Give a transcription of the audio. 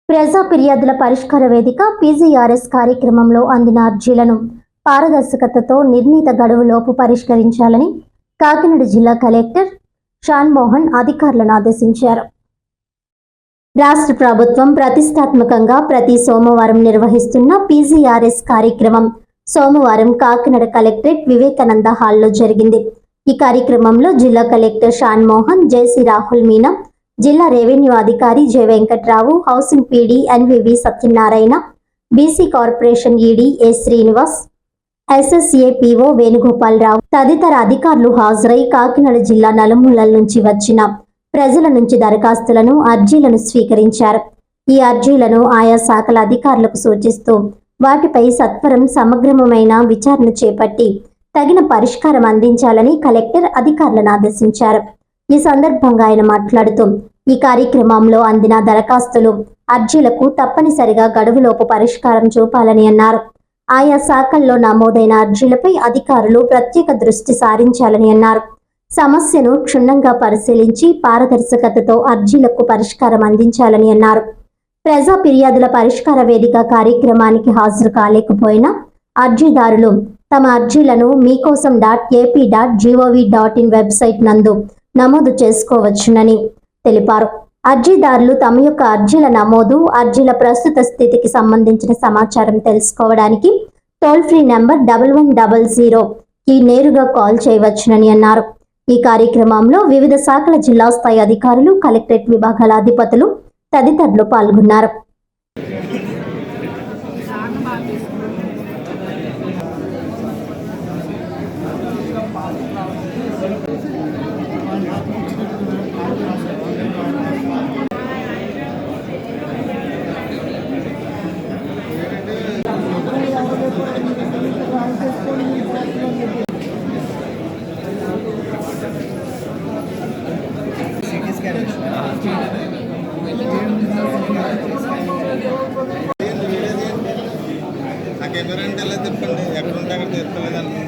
ప్రజా ఫిర్యాదుల పరిష్కార వేదిక పీజీఆర్ఎస్ కార్యక్రమంలో అందిన అర్జీలను పారదర్శకతతో నిర్ణీత గడువులోపు పరిష్కరించాలని కాకినాడ జిల్లా కలెక్టర్ షాన్ మోహన్ అధికారులను ఆదేశించారు. రాష్ట్ర ప్రభుత్వం ప్రతిష్టాత్మకంగా ప్రతి సోమవారం నిర్వహిస్తున్న పీజీఆర్ఎస్ కార్యక్రమం సోమవారం కాకినాడ కలెక్టరేట్ వివేకానంద హాల్లో జరిగింది. ఈ కార్యక్రమంలో జిల్లా కలెక్టర్ షాన్ మోహన్, జేసీ రాహుల్ మీనా, జిల్లా రెవెన్యూ అధికారి J Venkatrao, housing PD NVV Satyanarayana, BC corporation ED A Srinivas, SSA PO Venugopalarao తదితర అధికారులు హాజరై కాకినాడ జిల్లా నలుమూలల నుంచి వచ్చిన ప్రజల నుంచి దరఖాస్తులను, అర్జీలను స్వీకరించారు. ఈ అర్జీలను ఆయా శాఖల అధికారులకు సూచిస్తూ వాటిపై సత్వరం సమగ్రమైన విచారణ చేపట్టి తగిన పరిష్కారం అందించాలని కలెక్టర్ అధికారులను ఆదేశించారు. ఈ సందర్భంగా ఆయన మాట్లాడుతూ ఈ కార్యక్రమంలో అందిన దరఖాస్తులు, అర్జీలకు తప్పనిసరిగా గడువులోపు పరిష్కారం చూపాలని అన్నారు. ఆయా శాఖల్లో నమోదైన అర్జీలపై అధికారులు ప్రత్యేక దృష్టి సారించాలని అన్నారు. సమస్యను క్షుణ్ణంగా పరిశీలించి పారదర్శకతతో అర్జీలకు పరిష్కారం అందించాలని అన్నారు. ప్రజా ఫిర్యాదుల పరిష్కార వేదిక కార్యక్రమానికి హాజరు కాలేకపోయినా అర్జీదారులు తమ అర్జీలను మీకోసం.ap.gov.in వెబ్సైట్ నందు నమోదు చేసుకోవచ్చునని తెలిపారు. అర్జీదారులు తమ యొక్క అర్జీల నమోదు, అర్జీల ప్రస్తుత స్థితికి సంబంధించిన సమాచారం తెలుసుకోవడానికి టోల్ ఫ్రీ నెంబర్ 1100కి నేరుగా కాల్ చేయవచ్చునని అన్నారు. ఈ కార్యక్రమంలో వివిధ శాఖల జిల్లా స్థాయి అధికారులు, కలెక్టరేట్ విభాగాల అధిపతులు తదితరులు పాల్గొన్నారు. నాకెవరంటే ఎలా చెప్పండి, ఎక్కడ ఉంటే అక్కడ తెస్తలేదండి.